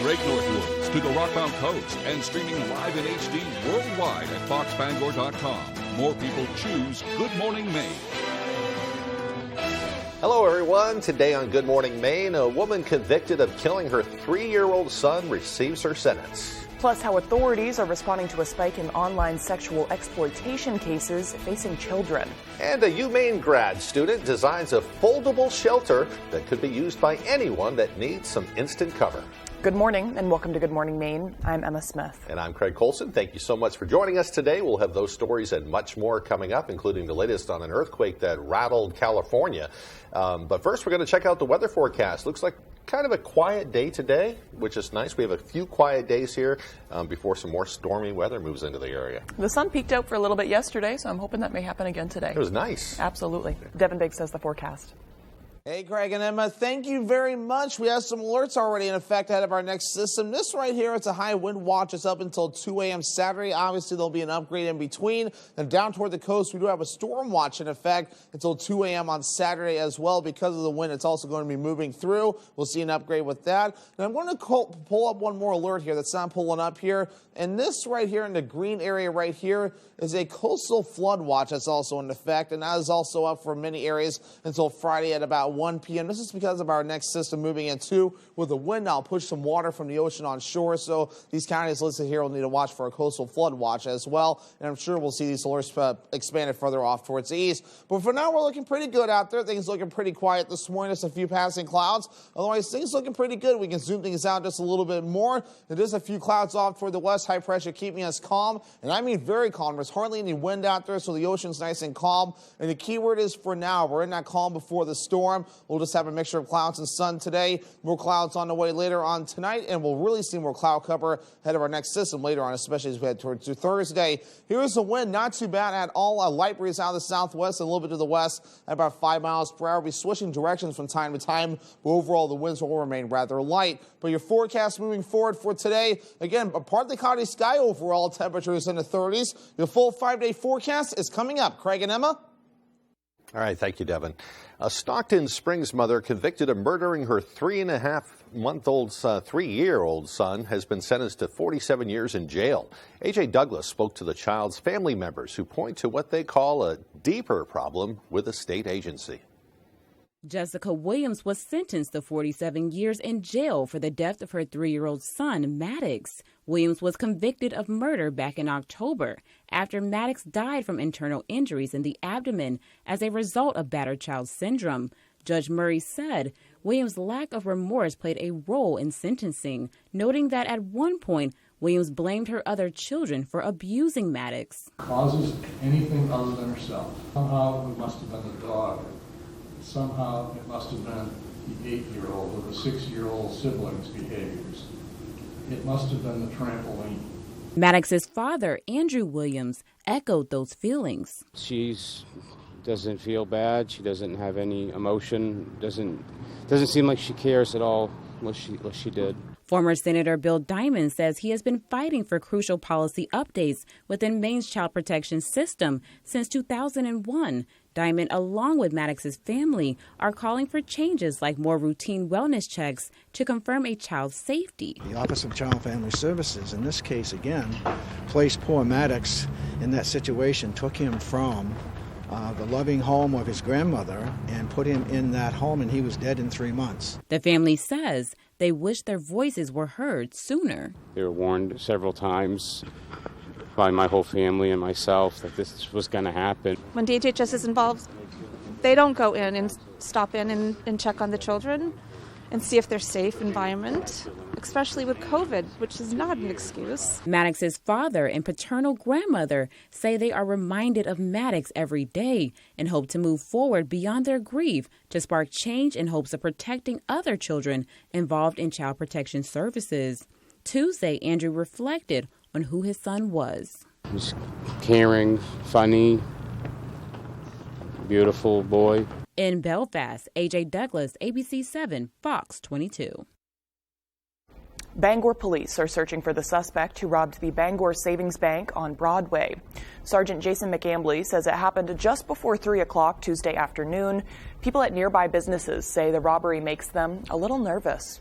Great North Woods to the Rockbound Coast and streaming live in HD worldwide at foxbangor.com. More people choose Good Morning Maine. Hello, everyone. Today on Good Morning Maine, a woman convicted of killing her 3-year-old son receives her sentence. Plus, how authorities are responding to a spike in online sexual exploitation cases facing children. And a UMaine grad student designs a foldable shelter that could be used by anyone that needs some instant cover. Good morning and welcome to Good Morning Maine. I'm Emma Smith. And I'm Craig Colson. Thank you so much for joining us today. We'll have those stories and much more coming up, including the latest on an earthquake that rattled California. But first, we're going to check out the weather forecast. Looks like kind of a quiet day today, which is nice. We have a few quiet days here before some more stormy weather moves into the area. The sun peeked out for a little bit yesterday, so I'm hoping that may happen again today. It was nice. Absolutely. Devin Biggs says the forecast. Hey, Craig and Emma, thank you very much. We have some alerts already in effect ahead of our next system. This right here, it's a high wind watch. It's up until 2 a.m. Saturday. Obviously, there'll be an upgrade in between. Then down toward the coast, we do have a storm watch in effect until 2 a.m. on Saturday as well. Because of the wind, it's also going to be moving through. We'll see an upgrade with that. And I'm going to pull up one more alert here that's not pulling up here. And this right here in the green area right here is a coastal flood watch that's also in effect. And that is also up for many areas until Friday at about 1 p.m. This is because of our next system moving in too. With the wind now push some water from the ocean on shore. So these counties listed here will need to watch for a coastal flood watch as well. And I'm sure we'll see these alerts expanded further off towards the east. But for now, we're looking pretty good out there. Things looking pretty quiet this morning. Just a few passing clouds. Otherwise, things looking pretty good. We can zoom things out just a little bit more. There's just a few clouds off toward the west. High pressure keeping us calm. And I mean very calm. There's hardly any wind out there, so the ocean's nice and calm. And the key word is for now. We're in that calm before the storm. We'll just have a mixture of clouds and sun today. More clouds on the way later on tonight, and we'll really see more cloud cover ahead of our next system later on, especially as we head towards Thursday. Here's the wind, not too bad at all. A light breeze out of the southwest and a little bit to the west at about 5 miles per hour. We'll be switching directions from time to time, but overall the winds will remain rather light. But your forecast moving forward for today, again, a partly cloudy sky overall, temperatures in the 30s. Your full 5-day forecast is coming up. Craig and Emma? All right, thank you, Devin. A Stockton Springs mother convicted of murdering her 3-year-old son has been sentenced to 47 years in jail. A.J. Douglas spoke to the child's family members who point to what they call a deeper problem with a state agency. Jessica Williams was sentenced to 47 years in jail for the death of her 3-year-old son, Maddox. Williams was convicted of murder back in October after Maddox died from internal injuries in the abdomen as a result of battered child syndrome. Judge Murray said Williams' lack of remorse played a role in sentencing, noting that at one point, Williams blamed her other children for abusing Maddox. Causes anything other than herself. Somehow it must have been the dog. Somehow it must have been the 8-year-old or the 6-year-old siblings' behaviors. It must have been the trampoline. Maddox's father, Andrew Williams, echoed those feelings. She doesn't feel bad. She doesn't have any emotion. Doesn't seem like she cares at all what she did. Former Senator Bill Diamond says he has been fighting for crucial policy updates within Maine's child protection system since 2001. Diamond, along with Maddox's family, are calling for changes like more routine wellness checks to confirm a child's safety. The Office of Child and Family Services, in this case again, placed poor Maddox in that situation, took him from the loving home of his grandmother and put him in that home, and he was dead in 3 months. The family says they wish their voices were heard sooner. They were warned several times by my whole family and myself that this was going to happen. When DHHS is involved, they don't go in and stop in and check on the children and see if they're safe environment, especially with COVID, which is not an excuse. Maddox's father and paternal grandmother say they are reminded of Maddox every day and hope to move forward beyond their grief to spark change in hopes of protecting other children involved in child protection services. Tuesday, Andrew reflected on who his son was. He was caring, funny, beautiful boy. In Belfast, A.J. Douglas, ABC 7, Fox 22. Bangor police are searching for the suspect who robbed the Bangor Savings Bank on Broadway. Sergeant Jason McAmbley says it happened just before 3 o'clock Tuesday afternoon. People at nearby businesses say the robbery makes them a little nervous.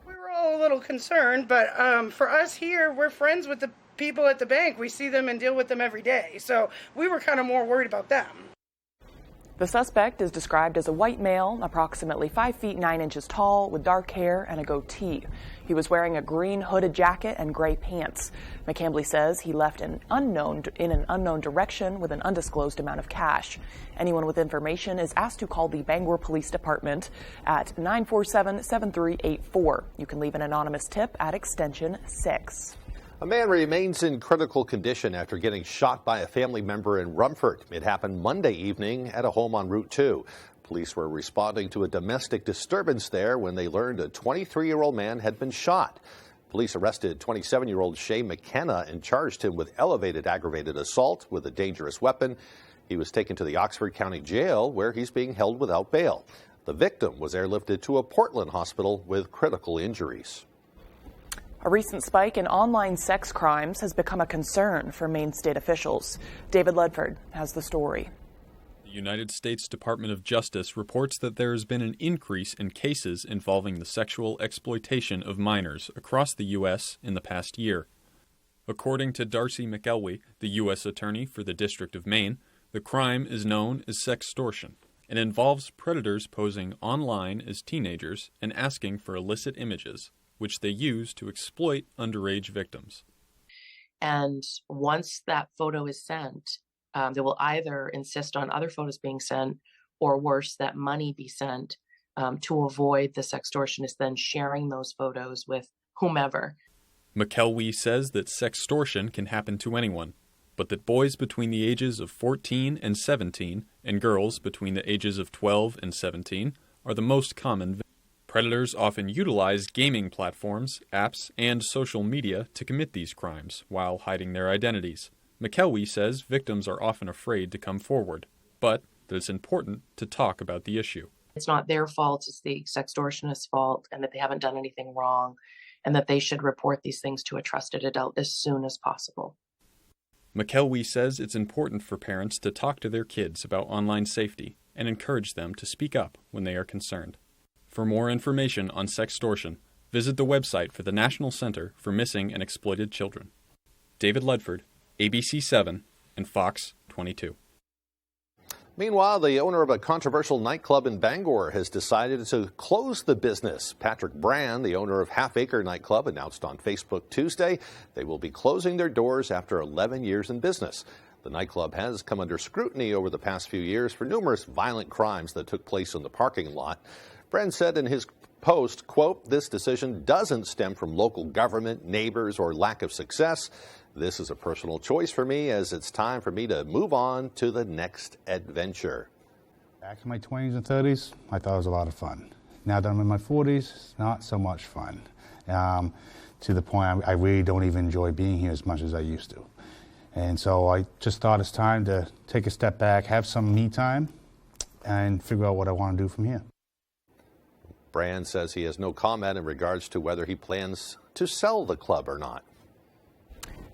We were all little concerned, but for us here, we're friends with the people at the bank. We see them and deal with them every day. So we were kind of more worried about them. The suspect is described as a white male, approximately 5 feet 9 inches tall, with dark hair and a goatee. He was wearing a green hooded jacket and gray pants. McCambly says he left in an unknown direction with an undisclosed amount of cash. Anyone with information is asked to call the Bangor Police Department at 947-7384. You can leave an anonymous tip at extension 6. A man remains in critical condition after getting shot by a family member in Rumford. It happened Monday evening at a home on Route 2. Police were responding to a domestic disturbance there when they learned a 23-year-old man had been shot. Police arrested 27-year-old Shay McKenna and charged him with elevated aggravated assault with a dangerous weapon. He was taken to the Oxford County Jail, where he's being held without bail. The victim was airlifted to a Portland hospital with critical injuries. A recent spike in online sex crimes has become a concern for Maine state officials. David Ledford has the story. The United States Department of Justice reports that there has been an increase in cases involving the sexual exploitation of minors across the U.S. in the past year. According to Darcy McElwee, the U.S. Attorney for the District of Maine, the crime is known as sextortion and involves predators posing online as teenagers and asking for illicit images, which they use to exploit underage victims. And once that photo is sent, they will either insist on other photos being sent, or worse, that money be sent to avoid the sextortionist then sharing those photos with whomever. McElwee says that sextortion can happen to anyone, but that boys between the ages of 14 and 17 and girls between the ages of 12 and 17 are the most common victims. Predators often utilize gaming platforms, apps, and social media to commit these crimes while hiding their identities. McElwee says victims are often afraid to come forward, but that it's important to talk about the issue. It's not their fault, it's the sextortionist's fault, and that they haven't done anything wrong, and that they should report these things to a trusted adult as soon as possible. McElwee says it's important for parents to talk to their kids about online safety and encourage them to speak up when they are concerned. For more information on sextortion, visit the website for the National Center for Missing and Exploited Children. David Ledford, ABC 7 and Fox 22. Meanwhile, the owner of a controversial nightclub in Bangor has decided to close the business. Patrick Brand, the owner of Half Acre Nightclub, announced on Facebook Tuesday they will be closing their doors after 11 years in business. The nightclub has come under scrutiny over the past few years for numerous violent crimes that took place in the parking lot. Brand said in his post, quote, "This decision doesn't stem from local government, neighbors, or lack of success. This is a personal choice for me, as it's time for me to move on to the next adventure." Back in my 20s and 30s, I thought it was a lot of fun. Now that I'm in my 40s, not so much fun. To the point I really don't even enjoy being here as much as I used to. And so I just thought it's time to take a step back, have some me time, and figure out what I want to do from here. Brand says he has no comment in regards to whether he plans to sell the club or not.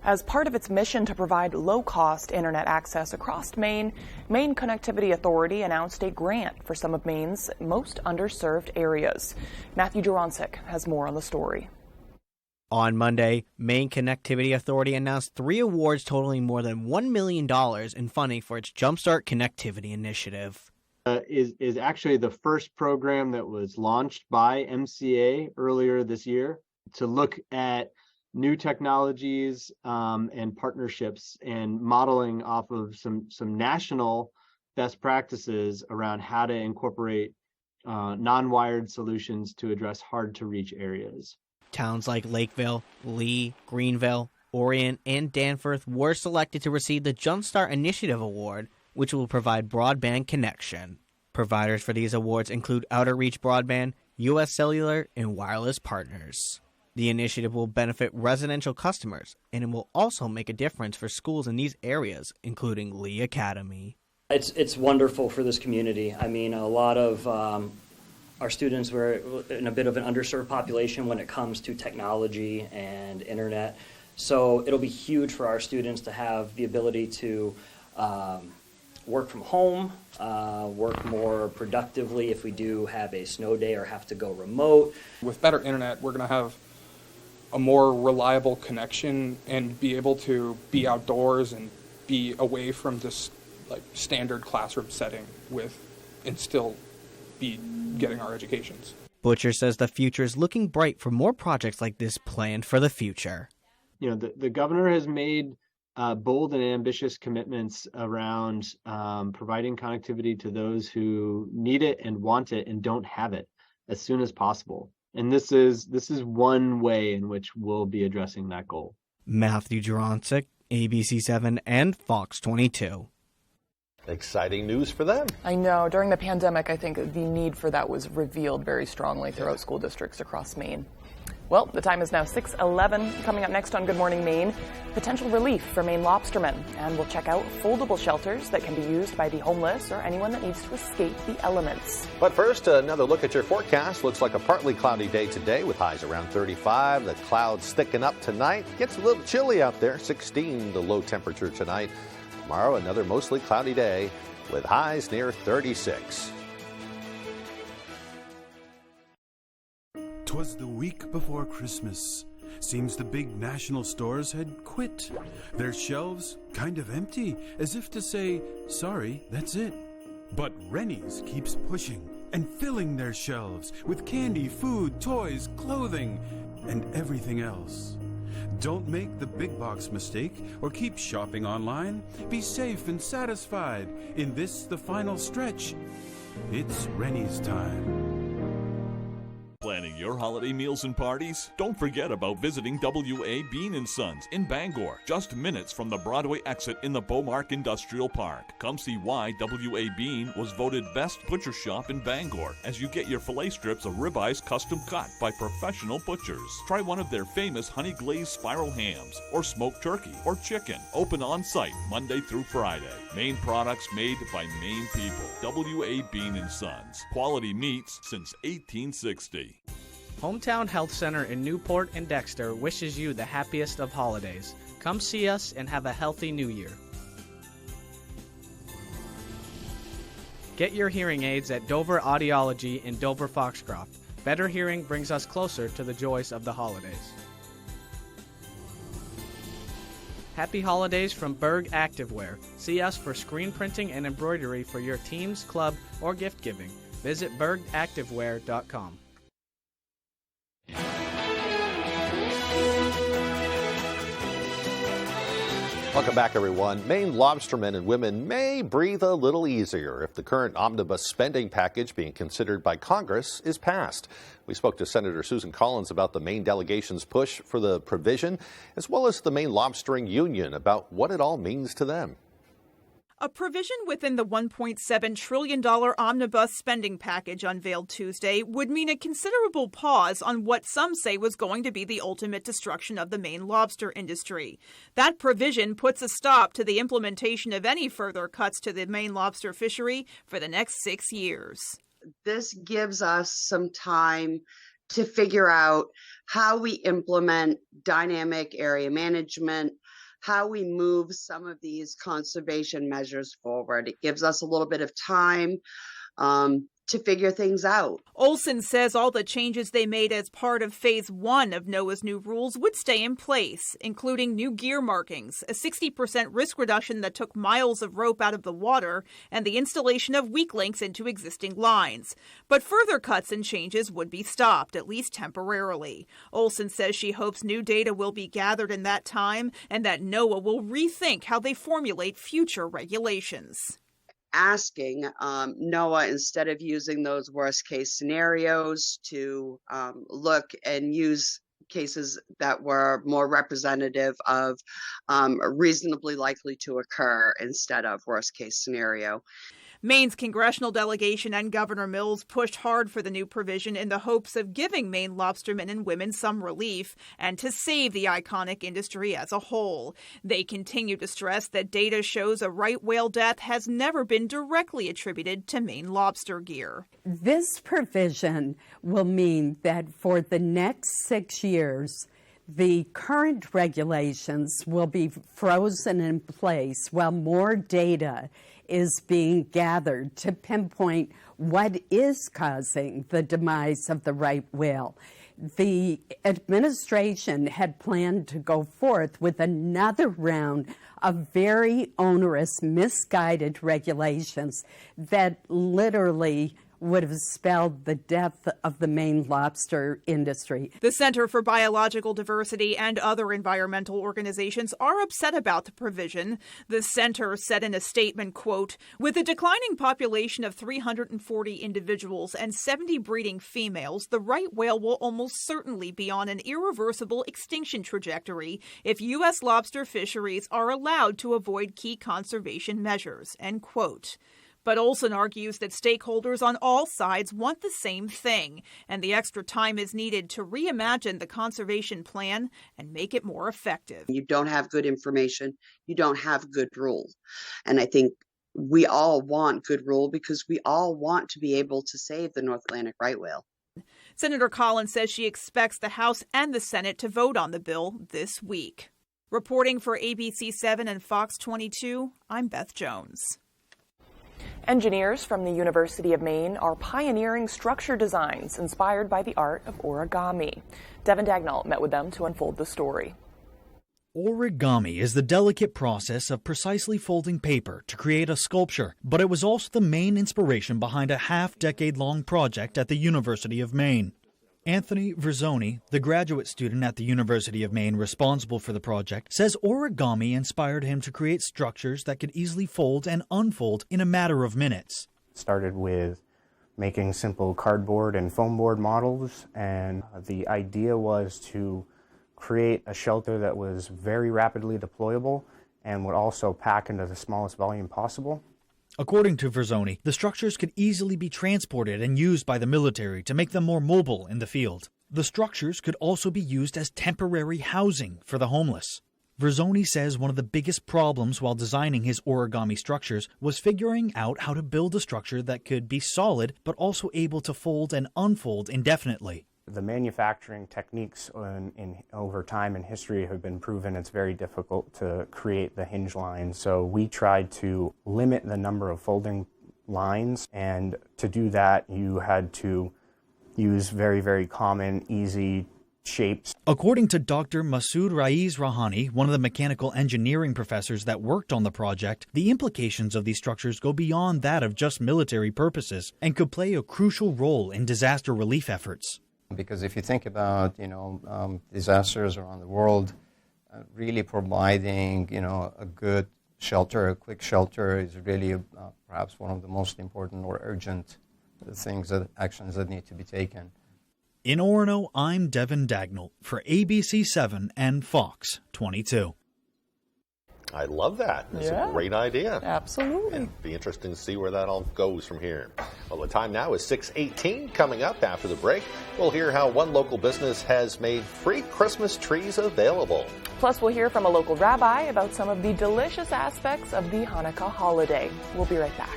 As part of its mission to provide low-cost internet access across Maine, Maine Connectivity Authority announced a grant for some of Maine's most underserved areas. Matthew Juronsik has more on the story. On Monday, Maine Connectivity Authority announced 3 awards totaling more than $1 million in funding for its Jumpstart Connectivity initiative. Is actually the first program that was launched by MCA earlier this year to look at new technologies and partnerships and modeling off of some national best practices around how to incorporate non-wired solutions to address hard-to-reach areas. Towns like Lakeville, Lee, Greenville, Orion, and Danforth were selected to receive the Jumpstart Initiative Award, which will provide broadband connection. Providers for these awards include Outer Reach Broadband, U.S. Cellular, and wireless partners. The initiative will benefit residential customers, and it will also make a difference for schools in these areas, including Lee Academy. It's wonderful for this community. I mean, a lot of our students were in a bit of an underserved population when it comes to technology and internet. So it'll be huge for our students to have the ability to work from home, work more productively if we do have a snow day or have to go remote. With better internet, we're going to have a more reliable connection and be able to be outdoors and be away from this like standard classroom setting and still be getting our educations. Butcher says the future is looking bright for more projects like this planned for the future. You know, the governor has made bold and ambitious commitments around providing connectivity to those who need it and want it and don't have it as soon as possible. And this is one way in which we'll be addressing that goal. Matthew Juroncic, ABC7 and Fox 22. Exciting news for them. I know. During the pandemic, I think the need for that was revealed very strongly throughout school districts across Maine. Well, the time is now 6:11. Coming up next on Good Morning Maine, potential relief for Maine lobstermen. And we'll check out foldable shelters that can be used by the homeless or anyone that needs to escape the elements. But first, another look at your forecast. Looks like a partly cloudy day today with highs around 35. The clouds thicken up tonight. Gets a little chilly out there, 16 the low temperature tonight. Tomorrow, another mostly cloudy day with highs near 36. 'Twas the week before Christmas. Seems the big national stores had quit. Their shelves kind of empty, as if to say, sorry, that's it. But Rennie's keeps pushing and filling their shelves with candy, food, toys, clothing, and everything else. Don't make the big box mistake or keep shopping online. Be safe and satisfied in this, the final stretch. It's Rennie's time. Planning your holiday meals and parties? Don't forget about visiting WVII Sons in Bangor, just minutes from the Broadway exit in the Beaumark Industrial Park. Come see why WVII was voted best butcher shop in Bangor as you get your filet strips of ribeyes custom cut by professional butchers. Try one of their famous honey glazed spiral hams or smoked turkey or chicken. Open on site Monday through Friday. Maine products made by Maine people. WVII Sons. Quality meats since 1860. Hometown Health Center in Newport and Dexter wishes you the happiest of holidays. Come see us and have a healthy new year. Get your hearing aids at Dover Audiology in Dover Foxcroft. Better hearing brings us closer to the joys of the holidays. Happy holidays from Berg Activewear. See us for screen printing and embroidery for your teams, club, or gift giving. Visit bergactivewear.com. Welcome back, everyone. Maine lobstermen and women may breathe a little easier if the current omnibus spending package being considered by Congress is passed. We spoke to Senator Susan Collins about the Maine delegation's push for the provision, as well as the Maine Lobstering Union about what it all means to them. A provision within the $1.7 trillion omnibus spending package unveiled Tuesday would mean a considerable pause on what some say was going to be the ultimate destruction of the Maine lobster industry. That provision puts a stop to the implementation of any further cuts to the Maine lobster fishery for the next 6 years. This gives us some time to figure out how we implement dynamic area management, how we move some of these conservation measures forward. It gives us a little bit of time to figure things out. Olson says all the changes they made as part of Phase 1 of NOAA's new rules would stay in place, including new gear markings, a 60% risk reduction that took miles of rope out of the water, and the installation of weak links into existing lines. But further cuts and changes would be stopped, at least temporarily. Olson says she hopes new data will be gathered in that time and that NOAA will rethink how they formulate future regulations. Asking NOAA, instead of using those worst case scenarios, to look and use cases that were more representative of reasonably likely to occur instead of worst case scenario. Maine's congressional delegation and Governor Mills pushed hard for the new provision in the hopes of giving Maine lobstermen and women some relief and to save the iconic industry as a whole. They continue to stress that data shows a right whale death has never been directly attributed to Maine lobster gear. This provision will mean that for the next 6 years, the current regulations will be frozen in place while more data is being gathered to pinpoint what is causing the demise of the right whale. the administration had planned to go forth with another round of very onerous, misguided regulations that literally would have spelled the death of the Maine lobster industry. The Center for Biological Diversity and other environmental organizations are upset about the provision. The center said in a statement, quote, "With a declining population of 340 individuals and 70 breeding females, the right whale will almost certainly be on an irreversible extinction trajectory if U.S. lobster fisheries are allowed to avoid key conservation measures," end quote. But Olson argues that stakeholders on all sides want the same thing, and the extra time is needed to reimagine the conservation plan and make it more effective. You don't have good information, you don't have good rules. And I think we all want good rule because we all want to be able to save the North Atlantic right whale. Senator Collins says she expects the House and the Senate to vote on the bill this week. Reporting for ABC7 and Fox 22, I'm Beth Jones. Engineers from the University of Maine are pioneering structure designs inspired by the art of origami. Devin Dagnall met with them to unfold the story. Origami is the delicate process of precisely folding paper to create a sculpture, but it was also the main inspiration behind a half-decade-long project at the University of Maine. Anthony Verzoni, the graduate student at the University of Maine responsible for the project, says origami inspired him to create structures that could easily fold and unfold in a matter of minutes. Started with making simple cardboard and foam board models, and the idea was to create a shelter that was very rapidly deployable and would also pack into the smallest volume possible. According to Verzoni, the structures could easily be transported and used by the military to make them more mobile in the field. The structures could also be used as temporary housing for the homeless. Verzoni says one of the biggest problems while designing his origami structures was figuring out how to build a structure that could be solid but also able to fold and unfold indefinitely. The manufacturing techniques over time in history have been proven it's very difficult to create the hinge line. So we tried to limit the number of folding lines, and to do that you had to use very, very common, easy shapes. According to Dr. Masood Raiz Rahani, one of the mechanical engineering professors that worked on the project, the implications of these structures go beyond that of just military purposes and could play a crucial role in disaster relief efforts. Because if you think about, disasters around the world, really providing, a good shelter, a quick shelter is really perhaps one of the most important or urgent actions that need to be taken. In Orono, I'm Devin Dagnall for ABC7 and Fox 22. I love that. It's a great idea. Absolutely. It'd be interesting to see where that all goes from here. Well, the time now is 6:18. Coming up after the break, we'll hear how one local business has made free Christmas trees available. Plus, we'll hear from a local rabbi about some of the delicious aspects of the Hanukkah holiday. We'll be right back.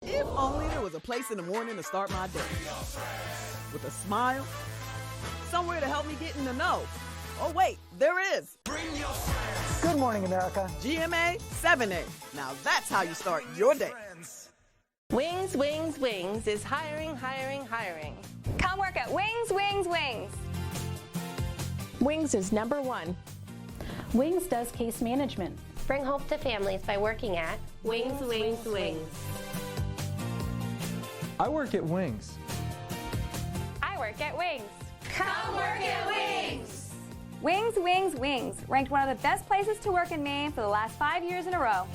If only there was a place in the morning to start my day. With a smile, somewhere to help me get in the know. Oh, wait, there is. Good morning, America. GMA 7A. Now that's how you start your day. Wings, Wings, Wings is hiring, hiring, hiring. Come work at Wings, Wings, Wings. Wings is #1. Wings does case management. Bring hope to families by working at Wings, Wings, Wings. I work at Wings. I work at Wings. Come work at Wings. Wings, Wings, Wings, ranked one of the best places to work in Maine for the last 5 years in a row.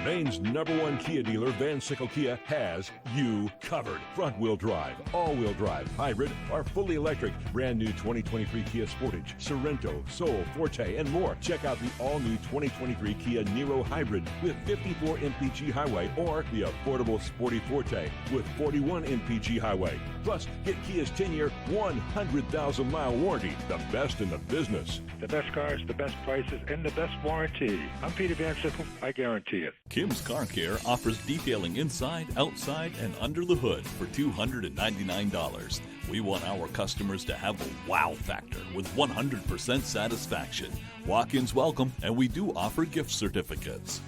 Maine's #1 Kia dealer, Van Sickle Kia, has you covered. Front-wheel drive, all-wheel drive, hybrid, or fully electric. Brand new 2023 Kia Sportage, Sorento, Soul, Forte, and more. Check out the all-new 2023 Kia Niro Hybrid with 54 mpg highway, or the affordable Sporty Forte with 41 mpg highway. Plus, get Kia's 10-year, 100,000-mile warranty, the best in the business. The best cars, the best prices, and the best warranty. I'm Peter Van Sickle. I guarantee it. Kim's Car Care offers detailing inside, outside, and under the hood for $299. We want our customers to have a wow factor with 100% satisfaction. Walk-ins welcome, and we do offer gift certificates.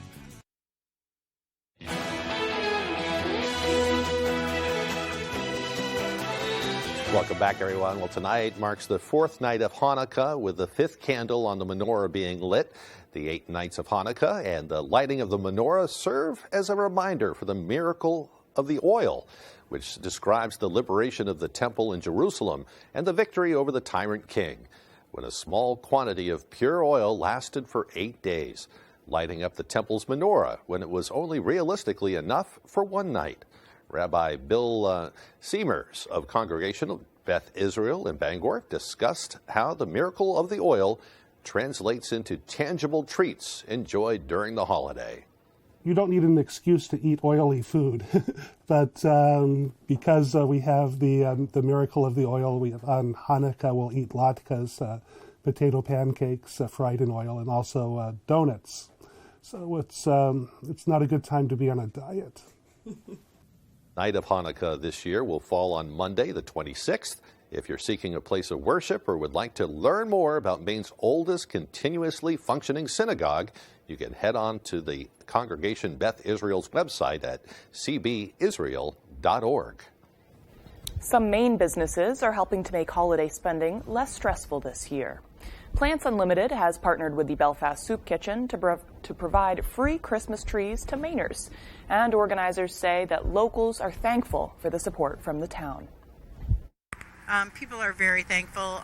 Welcome back, everyone. Well, tonight marks the fourth night of Hanukkah, with the fifth candle on the menorah being lit. The 8 nights of Hanukkah and the lighting of the menorah serve as a reminder for the miracle of the oil, which describes the liberation of the temple in Jerusalem and the victory over the tyrant king, when a small quantity of pure oil lasted for 8 days, lighting up the temple's menorah when it was only realistically enough for one night. Rabbi Bill Seamers of Congregation of Beth Israel in Bangor discussed how the miracle of the oil translates into tangible treats enjoyed during the holiday. You don't need an excuse to eat oily food, but because we have the miracle of the oil, on Hanukkah we'll eat latkes, potato pancakes fried in oil, and also donuts. So it's not a good time to be on a diet. Night of Hanukkah this year will fall on Monday, the 26th. If you're seeking a place of worship or would like to learn more about Maine's oldest continuously functioning synagogue, you can head on to the Congregation Beth Israel's website at cbisrael.org. Some Maine businesses are helping to make holiday spending less stressful this year. Plants Unlimited has partnered with the Belfast Soup Kitchen to provide free Christmas trees to Mainers. And organizers say that locals are thankful for the support from the town. People are very thankful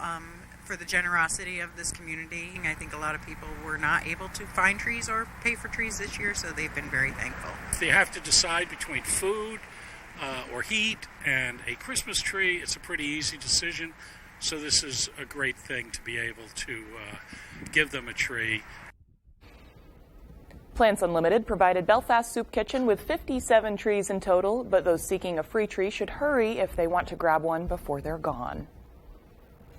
for the generosity of this community. I think a lot of people were not able to find trees or pay for trees this year, so they've been very thankful. If they have to decide between food or heat and a Christmas tree, it's a pretty easy decision. So this is a great thing to be able to give them a tree. Plants Unlimited provided Belfast Soup Kitchen with 57 trees in total, but those seeking a free tree should hurry if they want to grab one before they're gone.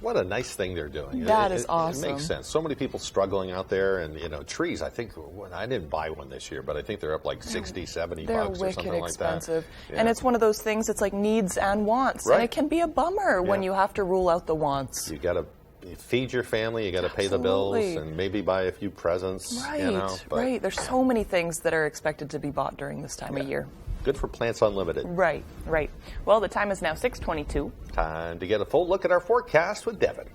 What a nice thing they're doing. That is awesome. It makes sense. So many people struggling out there, and trees, I think, I didn't buy one this year, but I think they're up like 60, 70 bucks or something like that. They're wicked expensive. Yeah. And it's one of those things, it's like needs and wants. Right. And it can be a bummer when you have to rule out the wants. You got to feed your family, you got to pay the bills, and maybe buy a few presents. Right, right. There's so many things that are expected to be bought during this time of year. Good for Plants Unlimited. Right, right. Well, the time is now 6:22. Time to get a full look at our forecast with Devin.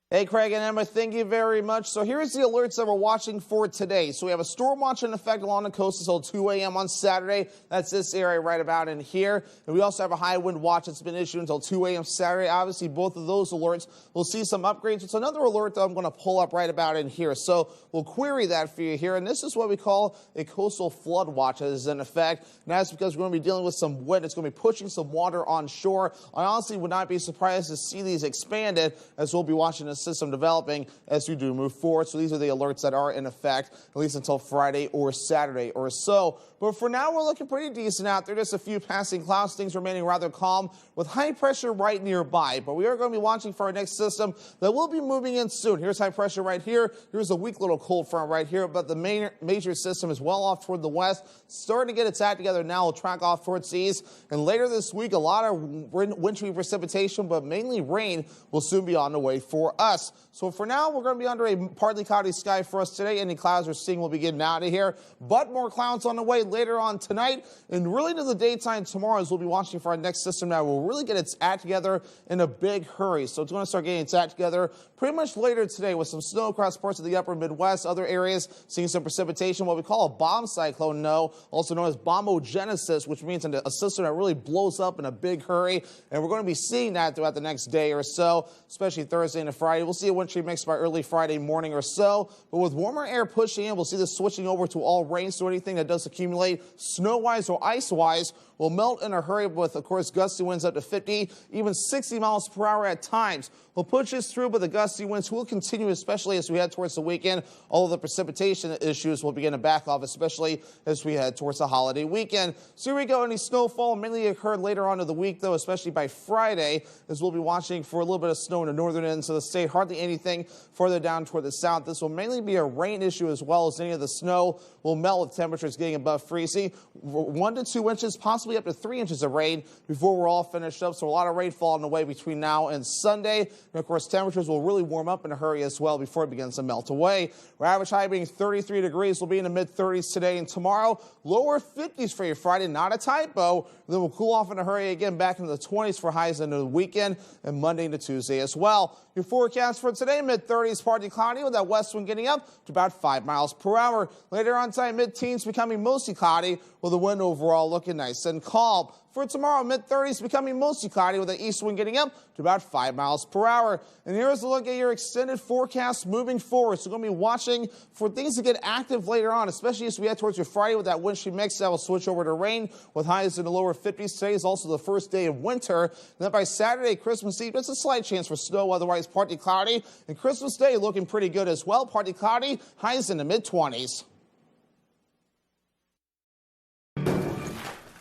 Hey, Craig and Emma, thank you very much. So here's the alerts that we're watching for today. So we have a storm watch in effect along the coast until 2 a.m. on Saturday. That's this area right about in here. And we also have a high wind watch that's been issued until 2 a.m. Saturday. Obviously, both of those alerts will see some upgrades. It's another alert that I'm going to pull up right about in here. So we'll query that for you here. And this is what we call a coastal flood watch that is in effect. And that's because we're going to be dealing with some wind. It's going to be pushing some water on shore. I honestly would not be surprised to see these expanded, as we'll be watching this system developing as we do move forward. So these are the alerts that are in effect, at least until Friday or Saturday or so. But for now, we're looking pretty decent out there. Just a few passing clouds, things remaining rather calm with high pressure right nearby. But we are going to be watching for our next system that will be moving in soon. Here's high pressure right here. Here's a weak little cold front right here. But the major system is well off toward the west, starting to get its act together now. We'll track off towards the east. And later this week, a lot of wintry precipitation, but mainly rain will soon be on the way for us. So for now, we're going to be under a partly cloudy sky for us today. Any clouds we're seeing will be getting out of here. But more clouds on the way later on tonight, and really to the daytime tomorrow, as we'll be watching for our next system now. We'll really get its act together in a big hurry. So it's going to start getting its act together pretty much later today with some snow across parts of the upper Midwest. Other areas seeing some precipitation, what we call a bomb cyclone, also known as bombogenesis, which means a system that really blows up in a big hurry. And we're going to be seeing that throughout the next day or so, especially Thursday and Friday. We'll see a wintry mix by early Friday morning or so. But with warmer air pushing in, we'll see this switching over to all rain. So anything that does accumulate snow-wise or ice-wise will melt in a hurry with, of course, gusty winds up to 50, even 60 miles per hour at times. We'll push this through, but the gusty winds will continue, especially as we head towards the weekend. All of the precipitation issues will begin to back off, especially as we head towards the holiday weekend. So here we go. Any snowfall mainly occurred later on in the week, though, especially by Friday, as we'll be watching for a little bit of snow in the northern ends of the state. hardly anything further down toward the south. This will mainly be a rain issue as well, as any of the snow will melt with temperatures getting above freezing. 1 to 2 inches, possibly up to 3 inches of rain before we're all finished up. So a lot of rainfall on the way between now and Sunday. And of course, temperatures will really warm up in a hurry as well before it begins to melt away. Our average high being 33 degrees. Will be in the mid-30s today and tomorrow. Lower 50s for your Friday, not a typo. Then we'll cool off in a hurry again, back into the 20s for highs into the weekend and Monday into Tuesday as well. Your forecast for today, mid-30s, partly cloudy with that west wind getting up to about 5 miles per hour. Later on tonight, mid-teens becoming mostly cloudy with the wind overall looking nice and calm. For tomorrow, mid-30s becoming mostly cloudy with the east wind getting up to about 5 miles per hour. And here's a look at your extended forecast moving forward. So we're going to be watching for things to get active later on, especially as we head towards your Friday with that wind sheet mix that will switch over to rain with highs in the lower 50s. Today is also the first day of winter. And then by Saturday, Christmas Eve, it's a slight chance for snow, otherwise partly cloudy. And Christmas Day looking pretty good as well, partly cloudy, highs in the mid-20s.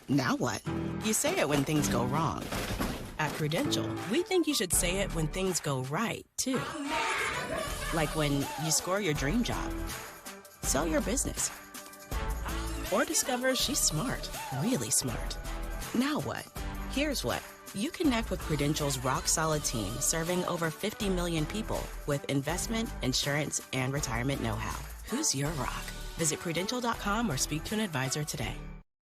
Now what? You say it when things go wrong. At Prudential, we think you should say it when things go right, too. Like when you score your dream job, sell your business, or discover she's smart, really smart. Now what? Here's what. You connect with Prudential's rock-solid team serving over 50 million people with investment, insurance, and retirement know-how. Who's your rock? Visit Prudential.com or speak to an advisor today.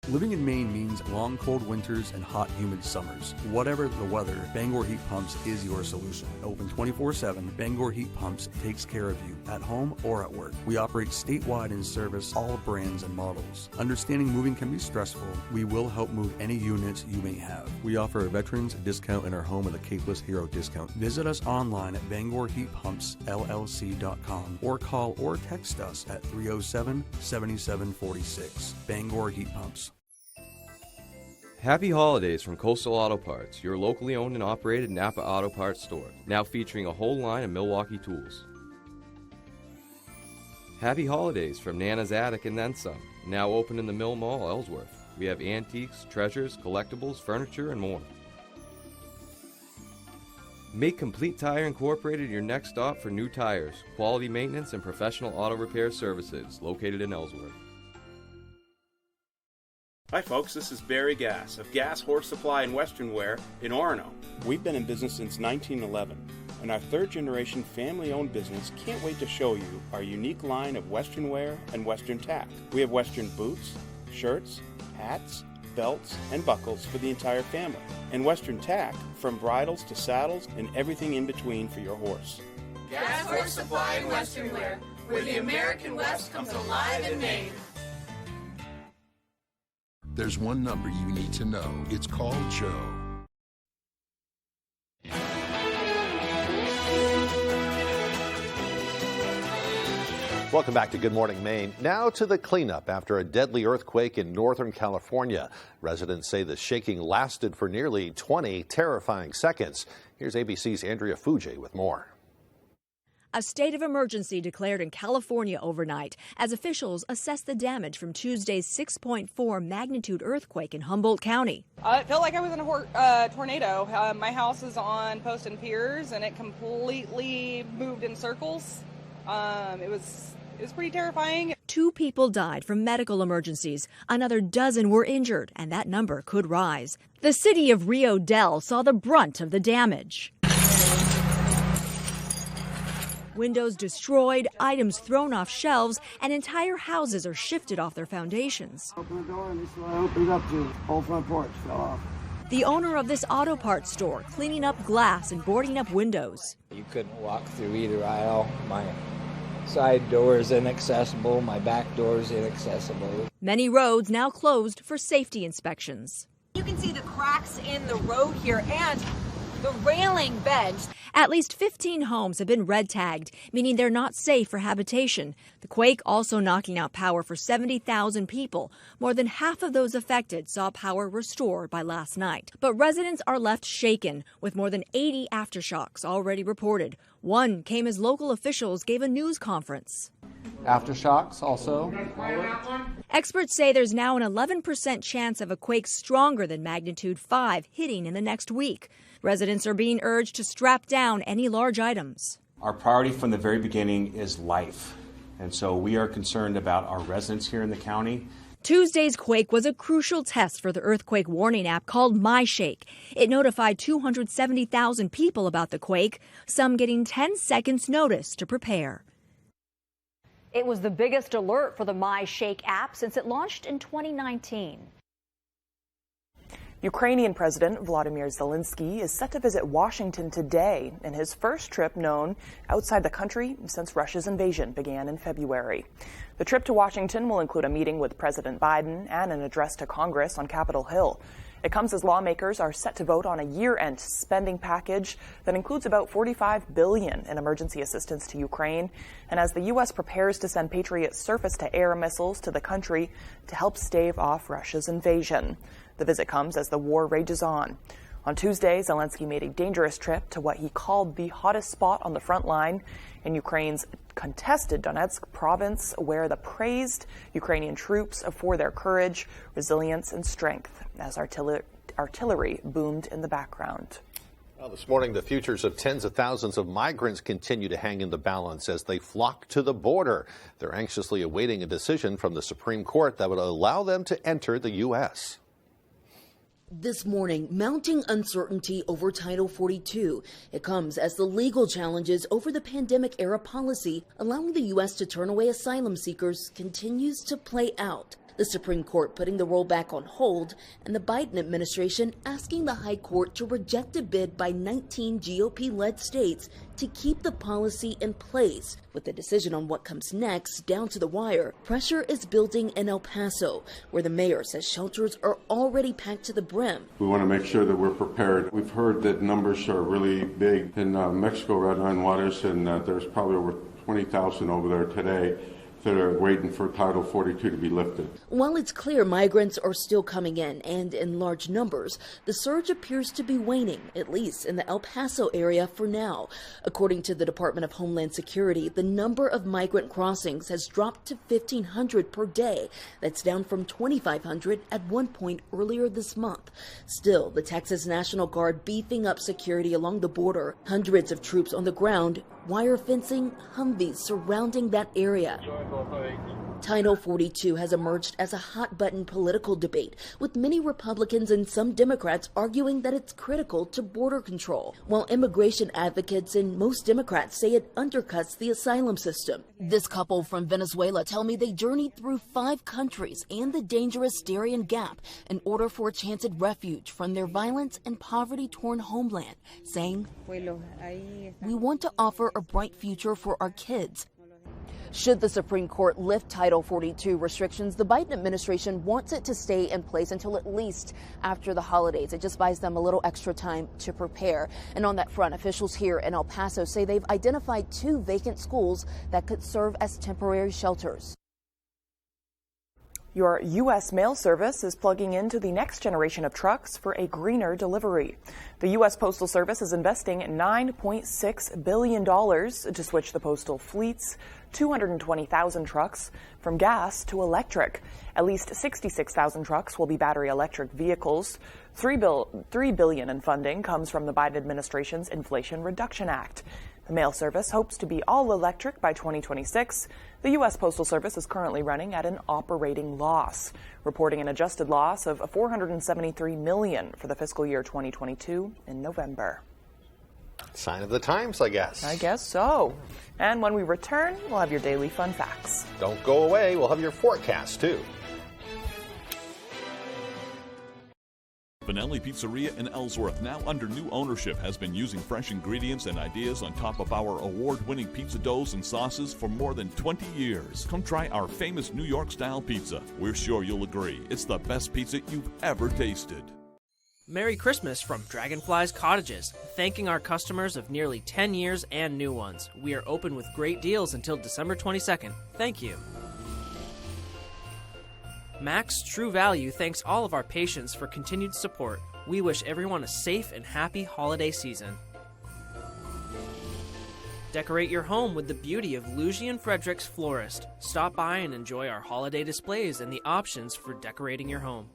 Living in Maine means long, cold winters and hot, humid summers. Whatever the weather, Bangor Heat Pumps is your solution. Open 24/7, Bangor Heat Pumps takes care of you at home or at work. We operate statewide and service all brands and models. Understanding moving can be stressful. We will help move any units you may have. We offer a veterans discount in our home with a Capeless Hero discount. Visit us online at BangorHeatPumpsLLC.com or call or text us at 307-7746. Bangor Heat Pumps. Happy holidays from Coastal Auto Parts, your locally owned and operated Napa Auto Parts store, now featuring a whole line of Milwaukee tools. Happy holidays from Nana's Attic and Then Some, now open in the Mill Mall, Ellsworth. We have antiques, treasures, collectibles, furniture, and more. Make Complete Tire Incorporated your next stop for new tires, quality maintenance, and professional auto repair services, located in Ellsworth. Hi folks, this is Barry Gass of Gass Horse Supply and Western Wear in Orono. We've been in business since 1911, and our third-generation family-owned business can't wait to show you our unique line of Western wear and Western tack. We have Western boots, shirts, hats, belts, and buckles for the entire family, and Western tack from bridles to saddles and everything in between for your horse. Gass Horse Supply and Western Wear, where the American West comes alive in Maine. There's one number you need to know. It's called Joe. Welcome back to Good Morning Maine. Now to the cleanup after a deadly earthquake in Northern California. Residents say the shaking lasted for nearly 20 terrifying seconds. Here's ABC's Andrea Fujay with more. A state of emergency declared in California overnight as officials assess the damage from Tuesday's 6.4 magnitude earthquake in Humboldt County. It felt like I was in a tornado. My house is on posts and piers, and it completely moved in circles. It was pretty terrifying. 2 people died from medical emergencies. Another dozen were injured, and that number could rise. The city of Rio Del saw the brunt of the damage. Windows destroyed, items thrown off shelves, and entire houses are shifted off their foundations. Open the door and this is what I opened up to. Whole front porch fell off. The owner of this auto parts store cleaning up glass and boarding up windows. You couldn't walk through either aisle. My side door is inaccessible. My back door is inaccessible. Many roads now closed for safety inspections. You can see the cracks in the road here and the railing bends. At least 15 homes have been red tagged, meaning they're not safe for habitation. The quake also knocking out power for 70,000 people. More than half of those affected saw power restored by last night. But residents are left shaken, with more than 80 aftershocks already reported. One came as local officials gave a news conference. Aftershocks also. Experts say there's now an 11% chance of a quake stronger than magnitude 5 hitting in the next week. Residents are being urged to strap down any large items. Our priority from the very beginning is life. And so we are concerned about our residents here in the county. Tuesday's quake was a crucial test for the earthquake warning app called MyShake. It notified 270,000 people about the quake, some getting 10 seconds notice to prepare. It was the biggest alert for the MyShake app since it launched in 2019. Ukrainian President Volodymyr Zelensky is set to visit Washington today in his first trip known outside the country since Russia's invasion began in February. The trip to Washington will include a meeting with President Biden and an address to Congress on Capitol Hill. It comes as lawmakers are set to vote on a year-end spending package that includes about $45 billion in emergency assistance to Ukraine, and as the U.S. prepares to send Patriot surface-to-air missiles to the country to help stave off Russia's invasion. The visit comes as the war rages on. On Tuesday, Zelensky made a dangerous trip to what he called the hottest spot on the front line in Ukraine's contested Donetsk province, where the praised Ukrainian troops for their courage, resilience, and strength as artillery boomed in the background. Well, this morning, the futures of tens of thousands of migrants continue to hang in the balance as they flock to the border. They're anxiously awaiting a decision from the Supreme Court that would allow them to enter the U.S. This morning, mounting uncertainty over Title 42. It comes as the legal challenges over the pandemic-era policy allowing the U.S. to turn away asylum seekers continues to play out. The Supreme Court putting the rollback on hold, and the Biden administration asking the High Court to reject a bid by 19 GOP-led states to keep the policy in place. With the decision on what comes next down to the wire, pressure is building in El Paso, where the mayor says shelters are already packed to the brim. We want to make sure that we're prepared. We've heard that numbers are really big in Mexico, Red Line Waters, and there's probably over 20,000 over there today that are waiting for Title 42 to be lifted. While it's clear migrants are still coming in, and in large numbers, the surge appears to be waning, at least in the El Paso area for now. According to the Department of Homeland Security, the number of migrant crossings has dropped to 1,500 per day. That's down from 2,500 at one point earlier this month. Still, the Texas National Guard beefing up security along the border, hundreds of troops on the ground, wire fencing, Humvees surrounding that area. Title 42 has emerged as a hot-button political debate, with many Republicans and some Democrats arguing that it's critical to border control, while immigration advocates and most Democrats say it undercuts the asylum system. This couple from Venezuela tell me they journeyed through 5 countries and the dangerous Darien Gap in order for a chance at refuge from their violence and poverty-torn homeland, saying, "We want to offer a bright future for our kids." Should the Supreme Court lift Title 42 restrictions, the Biden administration wants it to stay in place until at least after the holidays. It just buys them a little extra time to prepare. And on that front, officials here in El Paso say they've identified 2 vacant schools that could serve as temporary shelters. Your U.S. mail service is plugging into the next generation of trucks for a greener delivery. The U.S. Postal Service is investing $9.6 billion to switch the postal fleet's 220,000 trucks from gas to electric. At least 66,000 trucks will be battery electric vehicles. $3 billion in funding comes from the Biden administration's Inflation Reduction Act. The mail service hopes to be all electric by 2026. The U.S. Postal Service is currently running at an operating loss, reporting an adjusted loss of $473 million for the fiscal year 2022 in November. Sign of the times, I guess. I guess so. And when we return, we'll have your daily fun facts. Don't go away. We'll have your forecast, too. Benelli Pizzeria in Ellsworth, now under new ownership, has been using fresh ingredients and ideas on top of our award-winning pizza doughs and sauces for more than 20 years. Come try our famous New York-style pizza. We're sure you'll agree. It's the best pizza you've ever tasted. Merry Christmas from Dragonfly's Cottages, thanking our customers of nearly 10 years and new ones. We are open with great deals until December 22nd. Thank you. Max True Value thanks all of our patients for continued support. We wish everyone a safe and happy holiday season. Decorate your home with the beauty of Lugian Frederick's Florist. Stop by and enjoy our holiday displays and the options for decorating your home.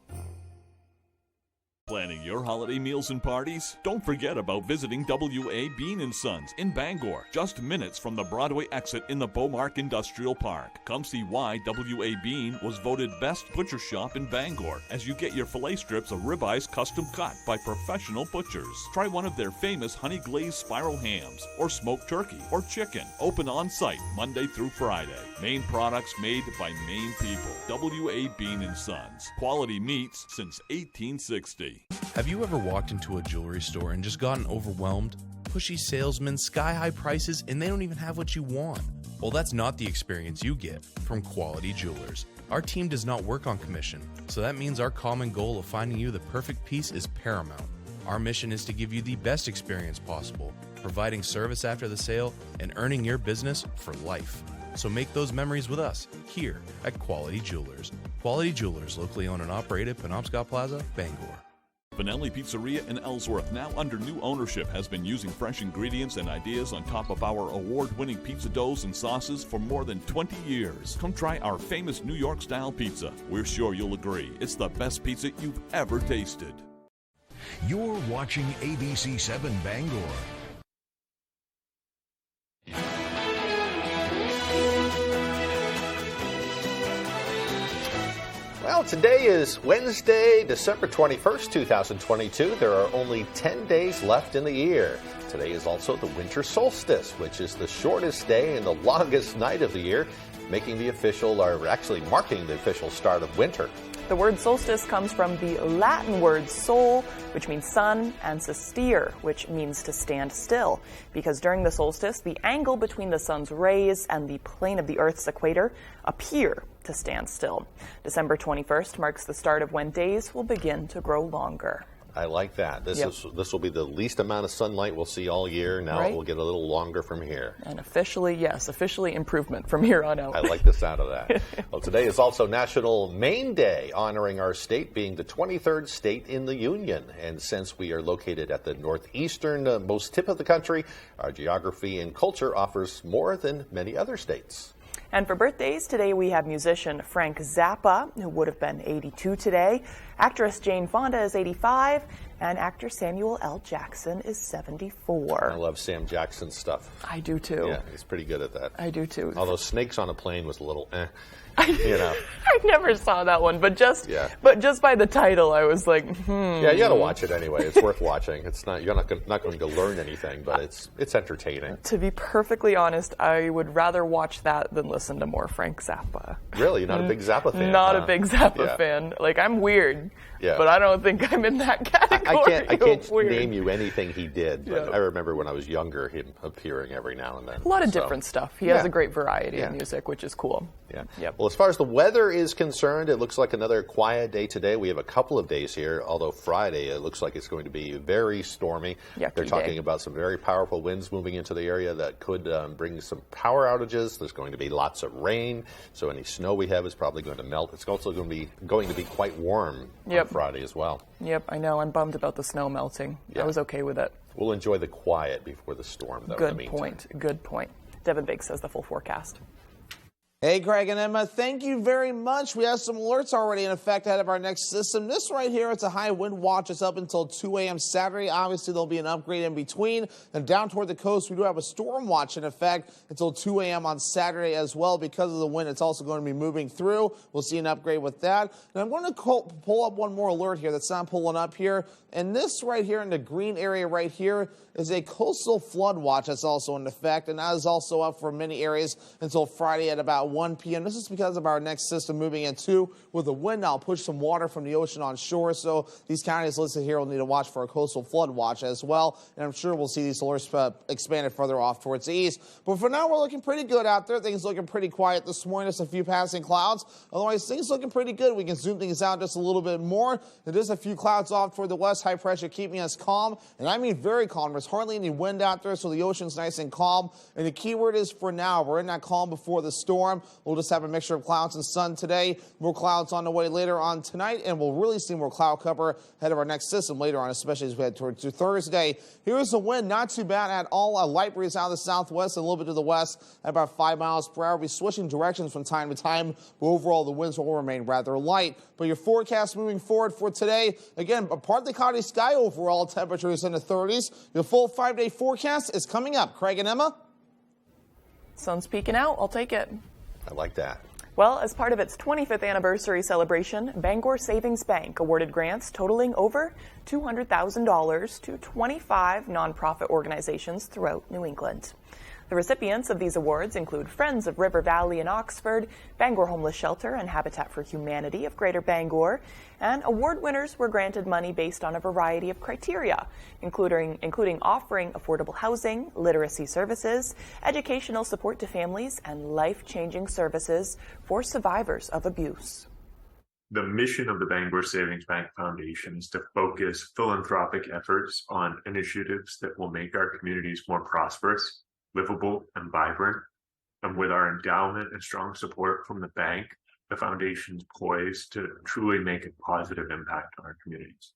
Planning your holiday meals and parties? Don't forget about visiting WVII Sons in Bangor, just minutes from the Broadway exit in the Beaumark Industrial Park. Come see why WVII was voted best butcher shop in Bangor as you get your filet strips of ribeyes custom cut by professional butchers. Try one of their famous honey glazed spiral hams or smoked turkey or chicken. Open on site Monday through Friday. Maine products made by Maine people. WVII Sons. Quality meats since 1860. Have you ever walked into a jewelry store and just gotten overwhelmed? Pushy salesmen, sky-high prices, and they don't even have what you want. Well, that's not the experience you get from Quality Jewelers. Our team does not work on commission, so that means our common goal of finding you the perfect piece is paramount. Our mission is to give you the best experience possible, providing service after the sale and earning your business for life. So make those memories with us here at Quality Jewelers. Quality Jewelers, locally owned and operated, Penobscot Plaza, Bangor. Vanelli Pizzeria in Ellsworth, now under new ownership, has been using fresh ingredients and ideas on top of our award-winning pizza doughs and sauces for more than 20 years. Come try our famous New York-style pizza. We're sure you'll agree it's the best pizza you've ever tasted. You're watching ABC 7 Bangor. Well, today is Wednesday, December 21st, 2022. There are only 10 days left in the year. Today is also the winter solstice, which is the shortest day and the longest night of the year, making the official, or actually marking the official start of winter. The word solstice comes from the Latin word sol, which means sun, and sistere, which means to stand still. Because during the solstice, the angle between the sun's rays and the plane of the Earth's equator appear to stand still. December 21st marks the start of when days will begin to grow longer. I like that. This will be the least amount of sunlight we'll see all year. Now it will get a little longer from here. And officially improvement from here on out. I like the sound of that. Well, today is also National Maine Day, honoring our state being the 23rd state in the Union. And since we are located at the northeastern most tip of the country, our geography and culture offers more than many other states. And for birthdays, today we have musician Frank Zappa, who would have been 82 today. Actress Jane Fonda is 85, and actor Samuel L. Jackson is 74. I love Sam Jackson's stuff. I do too. Yeah, he's pretty good at that. I do too. Although Snakes on a Plane was a little you know. I never saw that one, but just by the title, I was like, Yeah, you got to watch it anyway. It's worth watching. It's not you're not going to learn anything, but it's entertaining. To be perfectly honest, I would rather watch that than listen to more Frank Zappa. Really, you're not a big Zappa fan? Not a big Zappa fan. Like, I'm weird, but I don't think I'm in that category. I can't name you anything he did, but I remember when I was younger, him appearing every now and then. A lot of different stuff. He has a great variety of music, which is cool. Yeah. Yep. Well, as far as the weather is concerned, it looks like another quiet day today. We have a couple of days here, although Friday it looks like it's going to be very stormy. They're talking about some very powerful winds moving into the area that could bring some power outages. There's going to be lots of rain, so any snow we have is probably going to melt. It's also going to be quite warm on Friday as well. Yep, I know. I'm bummed about the snow melting. I was okay with it. We'll enjoy the quiet before the storm, though. Good point. Good point. Devin Biggs says the full forecast. Hey, Craig and Emma, thank you very much. We have some alerts already in effect ahead of our next system. This right here, it's a high wind watch. It's up until 2 a.m. Saturday. Obviously, there'll be an upgrade in between. And down toward the coast, we do have a storm watch in effect until 2 a.m. on Saturday as well. Because of the wind, it's also going to be moving through. We'll see an upgrade with that. And I'm going to pull up one more alert here that's not pulling up here. And this right here in the green area right here is a coastal flood watch that's also in effect. And that is also up for many areas until Friday at about 1 p.m. This is because of our next system moving in too. With the wind, I'll push some water from the ocean on shore. So these counties listed here will need to watch for a coastal flood watch as well. And I'm sure we'll see these alerts expanded further off towards the east. But for now, we're looking pretty good out there. Things looking pretty quiet this morning. Just a few passing clouds. Otherwise, things looking pretty good. We can zoom things out just a little bit more. There's just a few clouds off toward the west. High pressure keeping us calm. And I mean very calm. There's hardly any wind out there, so the ocean's nice and calm. And the key word is for now. We're in that calm before the storm. Gorham. We'll just have a mixture of clouds and sun today. More clouds on the way later on tonight, and we'll really see more cloud cover ahead of our next system later on, especially as we head towards Thursday. Here's the wind, not too bad at all. A light breeze out of the southwest and a little bit to the west at about 5 miles per hour. We'll be switching directions from time to time, but overall the winds will remain rather light. But your forecast moving forward for today, again, a partly cloudy sky overall, temperatures in the 30s. Your full 5-day forecast is coming up. Craig and Emma? Sun's peeking out. I'll take it. I like that. Well, as part of its 25th anniversary celebration, Bangor Savings Bank awarded grants totaling over $200,000 to 25 nonprofit organizations throughout New England. The recipients of these awards include Friends of River Valley in Oxford, Bangor Homeless Shelter, and Habitat for Humanity of Greater Bangor. And award winners were granted money based on a variety of criteria, including offering affordable housing, literacy services, educational support to families, and life-changing services for survivors of abuse. The mission of the Bangor Savings Bank Foundation is to focus philanthropic efforts on initiatives that will make our communities more prosperous, livable, and vibrant. And with our endowment and strong support from the bank, the foundation is poised to truly make a positive impact on our communities.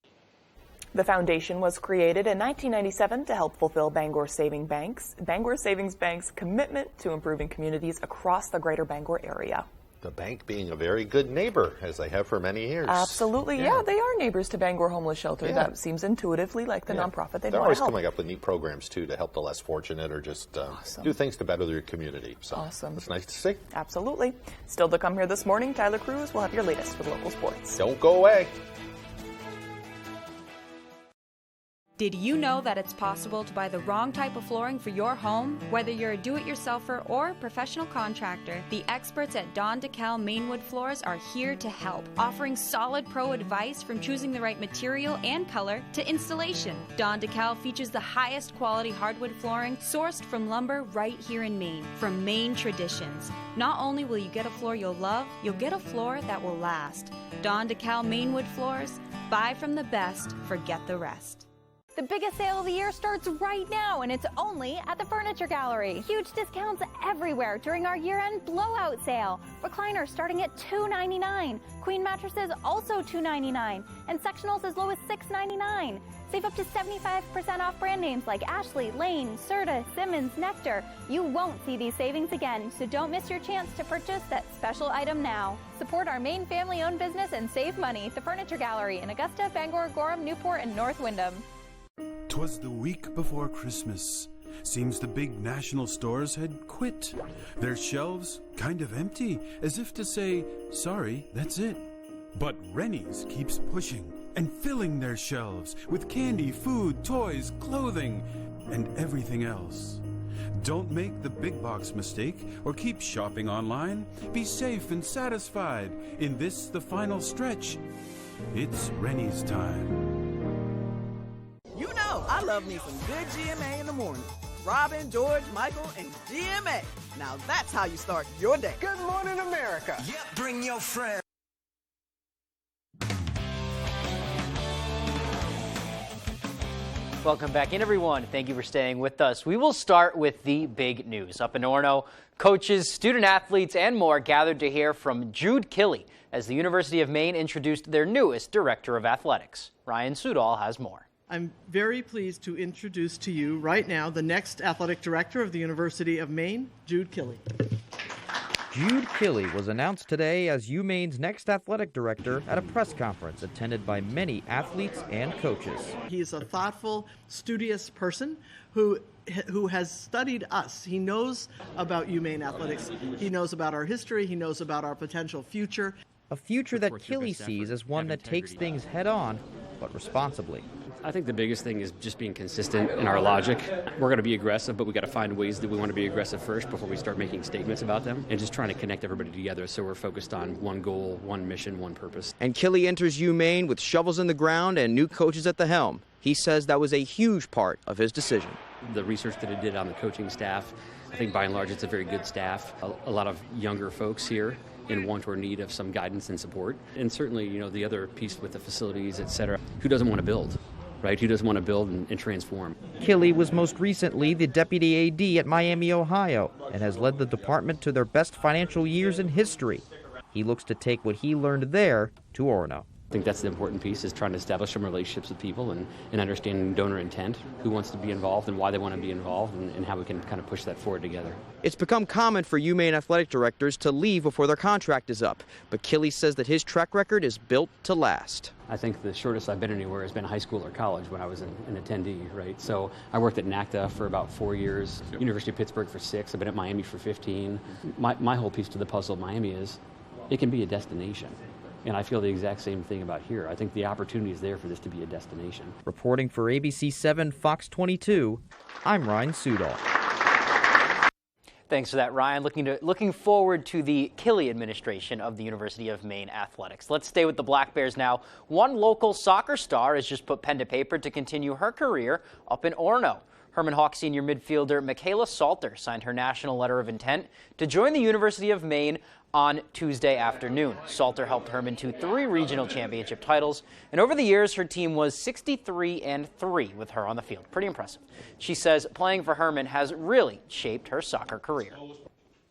The foundation was created in 1997 to help fulfill Bangor Savings Bank's commitment to improving communities across the greater Bangor area. The bank being a very good neighbor, as they have for many years. Absolutely, yeah, they are neighbors to Bangor Homeless Shelter. Yeah. That seems intuitively like the nonprofit they'd want to help. They're always coming up with neat programs, too, to help the less fortunate or just do things to better their community. So awesome. It's nice to see. Absolutely. Still to come here this morning, Tyler Cruz will have your latest with local sports. Don't go away. Did you know that it's possible to buy the wrong type of flooring for your home? Whether you're a do-it-yourselfer or professional contractor, the experts at Don DeKalb Mainwood Floors are here to help, offering solid pro advice from choosing the right material and color to installation. Don DeKalb features the highest quality hardwood flooring sourced from lumber right here in Maine, from Maine traditions. Not only will you get a floor you'll love, you'll get a floor that will last. Don DeKalb Mainwood Floors, buy from the best, forget the rest. The biggest sale of the year starts right now, and it's only at the Furniture Gallery. Huge discounts everywhere during our year-end blowout sale. Recliners starting at $2.99. Queen mattresses also $2.99. And sectionals as low as $6.99. Save up to 75% off brand names like Ashley, Lane, Serta, Simmons, Nectar. You won't see these savings again, so don't miss your chance to purchase that special item now. Support our Maine family-owned business and save money. The Furniture Gallery in Augusta, Bangor, Gorham, Newport, and North Windham. 'Twas the week before Christmas. Seems the big national stores had quit. Their shelves kind of empty, as if to say, sorry, that's it. But Rennie's keeps pushing and filling their shelves with candy, food, toys, clothing, and everything else. Don't make the big box mistake or keep shopping online. Be safe and satisfied in this, the final stretch. It's Rennie's time. You know, I love me some good GMA in the morning. Robin, George, Michael, and GMA. Now that's how you start your day. Good morning, America. Yep, bring your friends. Welcome back in, everyone. Thank you for staying with us. We will start with the big news. Up in Orono, coaches, student athletes, and more gathered to hear from Jude Killey as the University of Maine introduced their newest director of athletics. Ryan Sudol has more. I'm very pleased to introduce to you right now the next athletic director of the University of Maine, Jude Killey. Jude Killey was announced today as UMaine's next athletic director at a press conference attended by many athletes and coaches. He's a thoughtful, studious person who has studied us. He knows about UMaine athletics. He knows about our history. He knows about our potential future. A future that Killey sees as one that takes things head on, but responsibly. I think the biggest thing is just being consistent in our logic. We're going to be aggressive, but we got to find ways that we want to be aggressive first before we start making statements about them, and just trying to connect everybody together so we're focused on one goal, one mission, one purpose. And Killey enters UMaine with shovels in the ground and new coaches at the helm. He says that was a huge part of his decision. The research that he did on the coaching staff, I think by and large it's a very good staff. A lot of younger folks here in want or need of some guidance and support. And certainly, the other piece with the facilities, et cetera, who doesn't want to build? right? Who doesn't want to build and transform? Killey was most recently the deputy AD at Miami, Ohio, and has led the department to their best financial years in history. He looks to take what he learned there to Orono. I think that's the important piece, is trying to establish some relationships with people and understanding donor intent, who wants to be involved and why they want to be involved, and how we can kind of push that forward together. It's become common for UMaine athletic directors to leave before their contract is up, but Killey says that his track record is built to last. I think the shortest I've been anywhere has been high school or college when I was an attendee, right? So I worked at NACDA for about 4 years, University of Pittsburgh for 6, I've been at Miami for 15. My whole piece to the puzzle of Miami is it can be a destination. And I feel the exact same thing about here. I think the opportunity is there for this to be a destination. Reporting for ABC 7 Fox 22, I'm Ryan Sudol. Thanks for that, Ryan. Looking forward to the Killey administration of the University of Maine athletics. Let's stay with the Black Bears now. One local soccer star has just put pen to paper to continue her career up in Orono. Herman Hawk senior midfielder Michaela Salter signed her national letter of intent to join the University of Maine on Tuesday afternoon. Salter helped Herman to 3 regional championship titles, and over the years her team was 63-3 with her on the field. Pretty impressive. She says playing for Herman has really shaped her soccer career.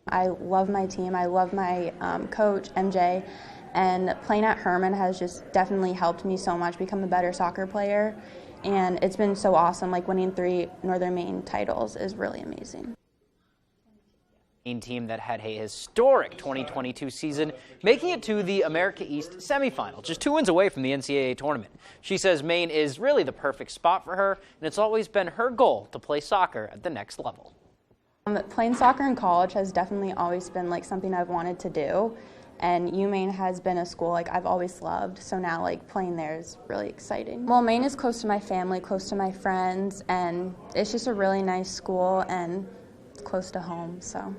I love my team. I love my coach, MJ, and playing at Herman has just definitely helped me so much become a better soccer player, and it's been so awesome. Like winning 3 Northern Maine titles is really amazing. Team that had a historic 2022 season, making it to the America East semifinal, just 2 wins away from the NCAA tournament. She says Maine is really the perfect spot for her, and it's always been her goal to play soccer at the next level. Playing soccer in college has definitely always been like something I've wanted to do, and UMaine has been a school like I've always loved, so now like playing there is really exciting. Well, Maine is close to my family, close to my friends, and it's just a really nice school and close to home, so.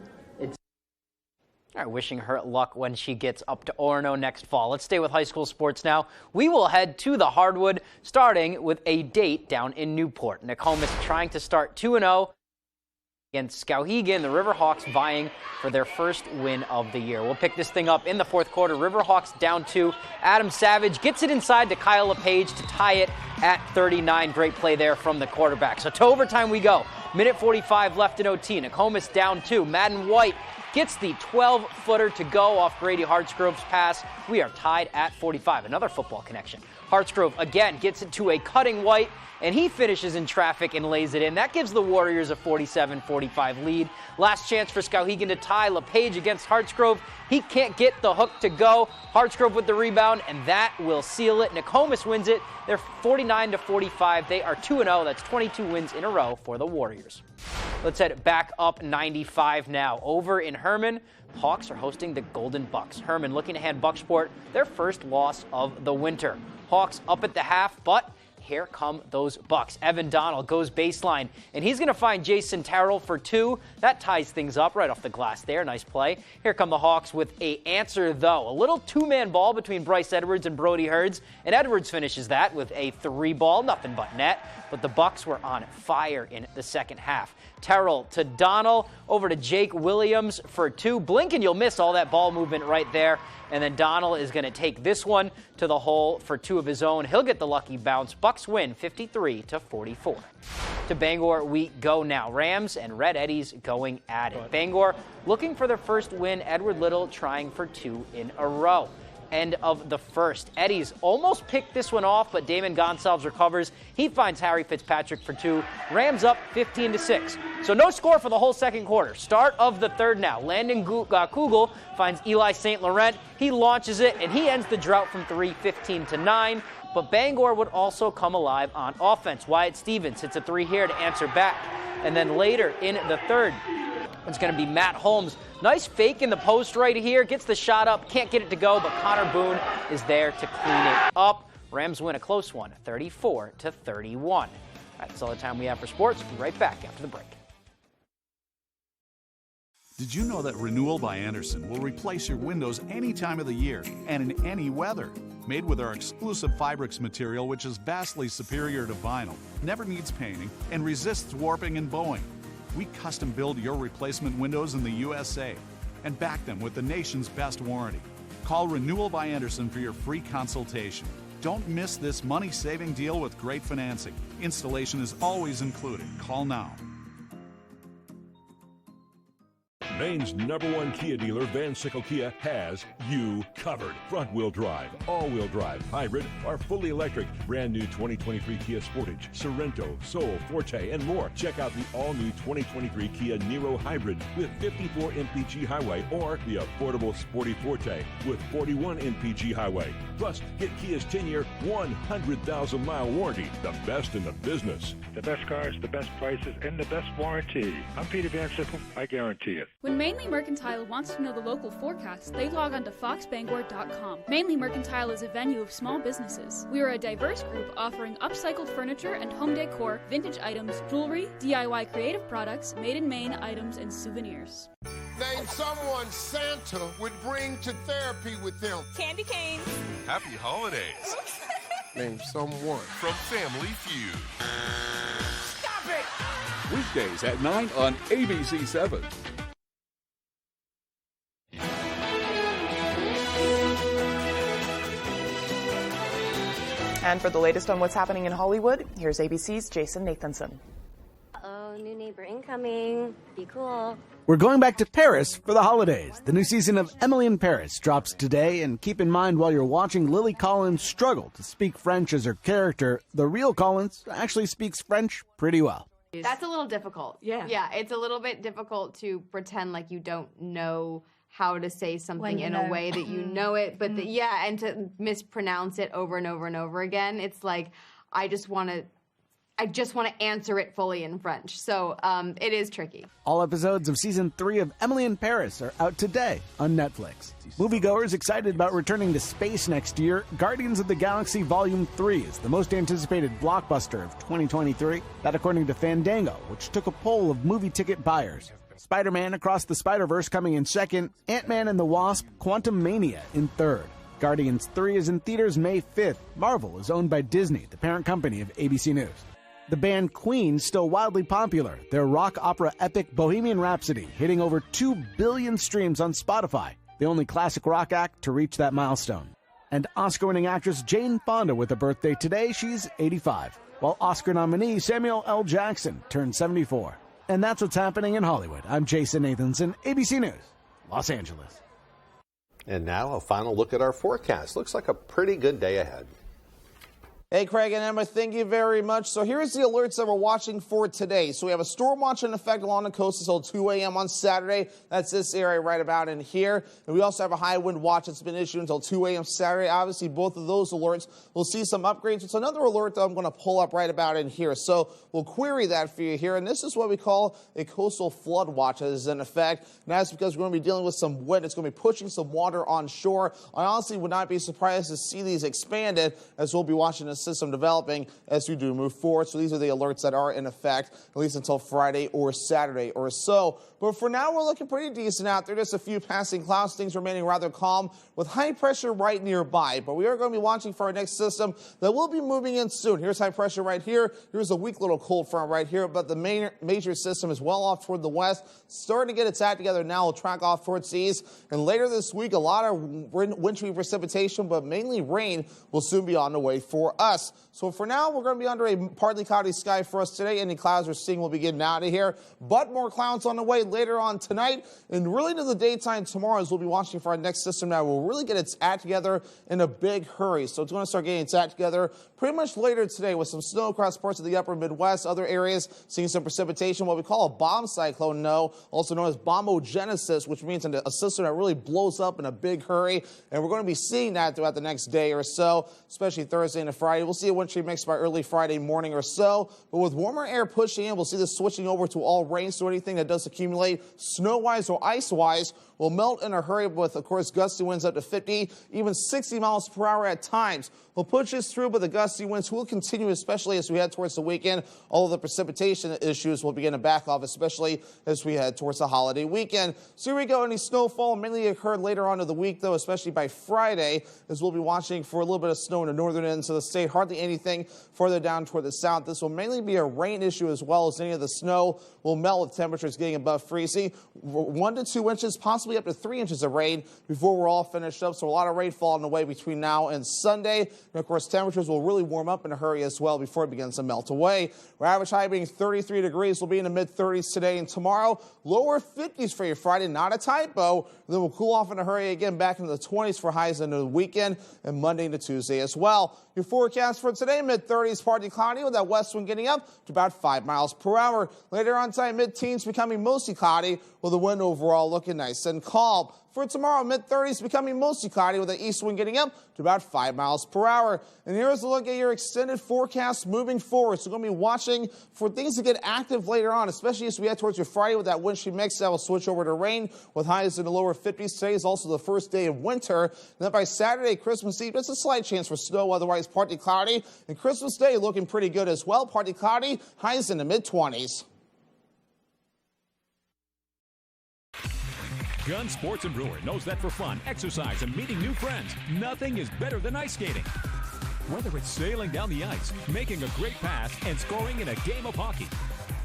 All right, wishing her luck when she gets up to Orono next fall. Let's stay with high school sports now. We will head to the hardwood, starting with a date down in Newport. Nokomis trying to start 2-0 against Skowhegan, the Riverhawks vying for their first win of the year. We'll pick this thing up in the 4th quarter. Riverhawks down 2. Adam Savage gets it inside to Kyle LePage to tie it at 39. Great play there from the quarterback. So to overtime we go. Minute 45 left in OT. Nokomis down 2. Madden White gets the 12-footer to go off Grady Hartsgrove's pass. We are tied at 45. Another football connection. Hartsgrove again gets it to a cutting White, and he finishes in traffic and lays it in. That gives the Warriors a 47-45 lead. Last chance for Skowhegan to tie. LePage against Hartsgrove. He can't get the hook to go. Hartsgrove with the rebound, and that will seal it. Nokomis wins it. They're 49-45. They are 2-0. That's 22 wins in a row for the Warriors. Let's head back up 95 now. Over in Herman, Hawks are hosting the Golden Bucks. Herman looking to hand Bucksport their first loss of the winter. Hawks up at the half, but here come those Bucks. Evan Donald goes baseline, and he's going to find Jason Terrell for 2. That ties things up right off the glass there. Nice play. Here come the Hawks with a answer, though. A little 2-man ball between Bryce Edwards and Brody Hurds, and Edwards finishes that with a 3-ball, nothing but net. But the Bucks were on fire in the second half. Terrell to Donald, over to Jake Williams for 2. Blink and you'll miss all that ball movement right there. And then Donald is going to take this one to the hole for 2 of his own. He'll get the lucky bounce. Bucks win 53-44. To Bangor we go now. Rams and Red Eddies going at it. Bangor looking for their first win. Edward Little trying for 2 in a row. End of the first. Eddies almost picked this one off, but Damon Gonsalves recovers. He finds Harry Fitzpatrick for 2. Rams up 15-6. So no score for the whole second quarter. Start of the third now. Landon Kugel finds Eli St. Laurent. He launches it, and he ends the drought from 3, 15-9. But Bangor would also come alive on offense. Wyatt Stevens hits a 3 here to answer back. And then later in the third, it's going to be Matt Holmes. Nice fake in the post right here. Gets the shot up. Can't get it to go, but Connor Boone is there to clean it up. Rams win a close one, 34-31. All right, that's all the time we have for sports. We'll be right back after the break. Did you know that Renewal by Andersen will replace your windows any time of the year and in any weather? Made with our exclusive Fibrix material, which is vastly superior to vinyl, never needs painting, and resists warping and bowing. We custom build your replacement windows in the USA and back them with the nation's best warranty. Call Renewal by Andersen for your free consultation. Don't miss this money-saving deal with great financing. Installation is always included. Call now. Maine's #1 Kia dealer, Van Sickle Kia, has you covered. Front-wheel drive, all-wheel drive, hybrid, or fully electric. Brand new 2023 Kia Sportage, Sorento, Soul, Forte, and more. Check out the all-new 2023 Kia Niro Hybrid with 54 mpg highway, or the affordable Sporty Forte with 41 mpg highway. Plus, get Kia's 10-year, 100,000-mile warranty, the best in the business. The best cars, the best prices, and the best warranty. I'm Peter Van Sickle. I guarantee it. When Mainly Mercantile wants to know the local forecast, they log on to foxbangor.com. Mainly Mercantile is a venue of small businesses. We are a diverse group offering upcycled furniture and home decor, vintage items, jewelry, DIY creative products, made in Maine items, and souvenirs. Name someone Santa would bring to therapy with them. Candy canes. Happy holidays. Name someone From Family Feud. Stop it! Weekdays at 9 on ABC 7. And for the latest on what's happening in Hollywood, here's ABC's Jason Nathanson. Uh-oh, new neighbor incoming. Be cool. We're going back to Paris for the holidays. The new season of Emily in Paris drops today, and keep in mind while you're watching Lily Collins struggle to speak French as her character, the real Collins actually speaks French pretty well. That's a little difficult. Yeah, it's a little bit difficult to pretend like you don't know how to say something in a way that you know it, but and to mispronounce it over and over and over again. It's like I just want to answer it fully in French. So it is tricky. All episodes of Season 3 of Emily in Paris are out today on Netflix. Moviegoers excited about returning to space next year. Guardians of the Galaxy Volume 3 is the most anticipated blockbuster of 2023. That according to Fandango, which took a poll of movie ticket buyers. Spider-Man Across the Spider-Verse coming in second. Ant-Man and the Wasp: Quantumania in third. Guardians 3 is in theaters May 5th. Marvel is owned by Disney, the parent company of ABC News. The band Queen still wildly popular. Their rock opera epic Bohemian Rhapsody hitting over 2 billion streams on Spotify, the only classic rock act to reach that milestone. And Oscar-winning actress Jane Fonda with a birthday today, she's 85, while Oscar nominee Samuel L. Jackson turned 74. And that's what's happening in Hollywood. I'm Jason Nathanson, ABC News, Los Angeles. And now a final look at our forecast. Looks like a pretty good day ahead. Hey, Craig and Emma, thank you very much. So here's the alerts that we're watching for today. So we have a storm watch in effect along the coast until 2 a.m. on Saturday. That's this area right about in here. And we also have a high wind watch that's been issued until 2 a.m. Saturday. Obviously, both of those alerts will see some upgrades. It's another alert that I'm going to pull up right about in here. So we'll query that for you here. And this is what we call a coastal flood watch that is in effect. And that's because we're going to be dealing with some wind. It's going to be pushing some water on shore. I honestly would not be surprised to see these expanded as we'll be watching this system developing as we do move forward. So these are the alerts that are in effect, at least until Friday or Saturday or so. But for now, we're looking pretty decent out there. Just a few passing clouds, things remaining rather calm with high pressure right nearby. But we are going to be watching for our next system that will be moving in soon. Here's high pressure right here. Here's a weak little cold front right here. But the major system is well off toward the west, starting to get its act together now. We'll track off towards the east. And later this week, a lot of wintry precipitation, but mainly rain will soon be on the way for us. So for now, we're going to be under a partly cloudy sky for us today. Any clouds we're seeing will be getting out of here. But more clouds on the way later on tonight. And really to the daytime tomorrow as we'll be watching for our next system now. We'll really get its act together in a big hurry. So it's going to start getting its act together pretty much later today with some snow across parts of the upper Midwest. Other areas seeing some precipitation, what we call a bomb cyclone, also known as bombogenesis, which means a system that really blows up in a big hurry. And we're going to be seeing that throughout the next day or so, especially Thursday and Friday. We'll see a wintry mix by early Friday morning or so. But with warmer air pushing in, we'll see this switching over to all rain. So anything that does accumulate snow-wise or ice-wise will melt in a hurry with, of course, gusty winds up to 50, even 60 miles per hour at times. We'll push this through, but the gusty winds will continue, especially as we head towards the weekend. All of the precipitation issues will begin to back off, especially as we head towards the holiday weekend. So here we go. Any snowfall mainly occurred later on in the week, though, especially by Friday, as we'll be watching for a little bit of snow in the northern ends of the state. hardly anything further down toward the south. This will mainly be a rain issue as well, as any of the snow will melt with temperatures getting above freezing. 1 to 2 inches, possibly up to 3 inches of rain before we're all finished up. So a lot of rainfall on the way between now and Sunday. And of course, temperatures will really warm up in a hurry as well before it begins to melt away. Our average high being 33 degrees will be in the mid-30s today and tomorrow. Lower 50s for your Friday, not a typo. Then we'll cool off in a hurry again back into the 20s for highs into the weekend and Monday into Tuesday as well. Your forecast for today, mid-30s, partly cloudy with that west wind getting up to about 5 miles per hour. Later on tonight, mid-teens becoming mostly cloudy with the wind overall looking nice and calm. For tomorrow, mid-30s becoming mostly cloudy with the east wind getting up to about 5 miles per hour. And here's a look at your extended forecast moving forward. So we're going to be watching for things to get active later on, especially as we head towards your Friday with that wind sheet mix that will switch over to rain with highs in the lower 50s. Today is also the first day of winter. And then by Saturday, Christmas Eve, it's a slight chance for snow, otherwise partly cloudy. And Christmas Day looking pretty good as well, partly cloudy, highs in the mid-20s. Gun Sports and Brewer knows that for fun, exercise, and meeting new friends, nothing is better than ice skating. Whether it's sailing down the ice, making a great pass, and scoring in a game of hockey,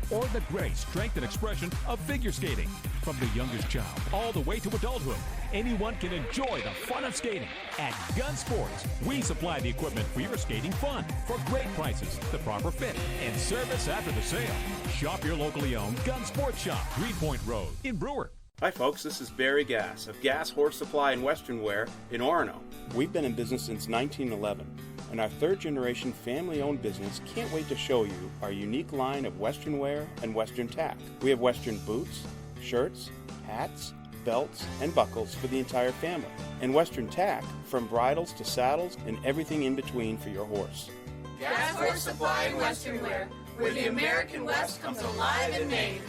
or the grace, strength, and expression of figure skating. From the youngest child all the way to adulthood, anyone can enjoy the fun of skating. At Gun Sports, we supply the equipment for your skating fun for great prices, the proper fit, and service after the sale. Shop your locally owned Gun Sports Shop, 3 Point Road in Brewer. Hi folks, this is Barry Gass of Gass Horse Supply and Western Wear in Orono. We've been in business since 1911, and our third-generation family-owned business can't wait to show you our unique line of Western wear and Western tack. We have Western boots, shirts, hats, belts, and buckles for the entire family, and Western tack from bridles to saddles and everything in between for your horse. Gass Horse Supply and Western Wear, where the American West comes alive in Maine.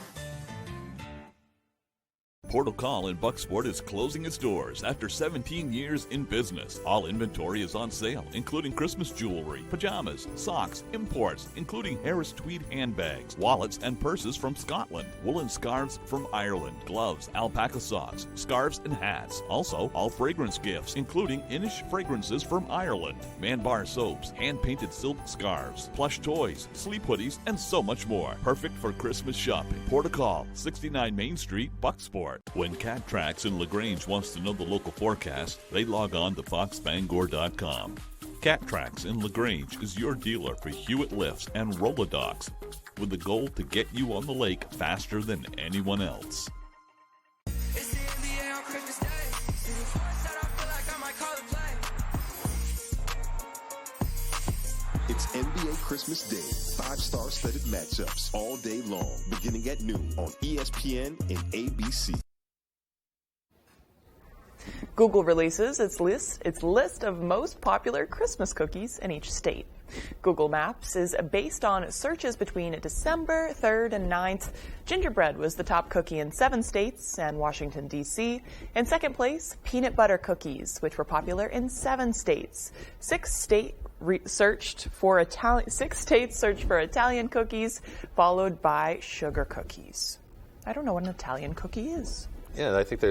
Portal Call in Bucksport is closing its doors after 17 years in business. All inventory is on sale, including Christmas jewelry, pajamas, socks, imports, including Harris tweed handbags, wallets, and purses from Scotland, woolen scarves from Ireland, gloves, alpaca socks, scarves, and hats. Also, all fragrance gifts, including Inish fragrances from Ireland, Man Bar soaps, hand-painted silk scarves, plush toys, sleep hoodies, and so much more. Perfect for Christmas shopping. Portal Call, 69 Main Street, Bucksport. When Cat Tracks in LaGrange wants to know the local forecast, they log on to foxbangor.com. Cat Tracks in LaGrange is your dealer for Hewitt lifts and Rolodocks, with the goal to get you on the lake faster than anyone else. It's NBA Christmas Day. 5-star studded matchups all day long, beginning at noon on ESPN and ABC. Google releases its list of most popular Christmas cookies in each state. Google Maps is based on searches between December 3rd and 9th. Gingerbread was the top cookie in 7 states and Washington, D.C. In second place, peanut butter cookies, which were popular in 7 states. 6 states searched for Italian cookies, followed by sugar cookies. I don't know what an Italian cookie is. Yeah, I think they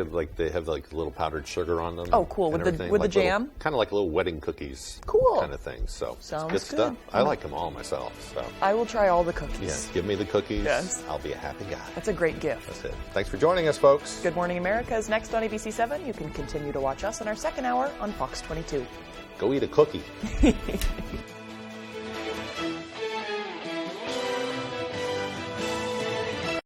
have like little powdered sugar on them. Oh, cool. With the jam? Kind of like little wedding cookies. Cool. Kind of thing. So sounds it's good stuff. I like them all myself. So I will try all the cookies. Yeah, give me the cookies. Yes. I'll be a happy guy. That's a great gift. That's it. Thanks for joining us, folks. Good Morning America is next on ABC 7. You can continue to watch us in our second hour on Fox 22. Go eat a cookie.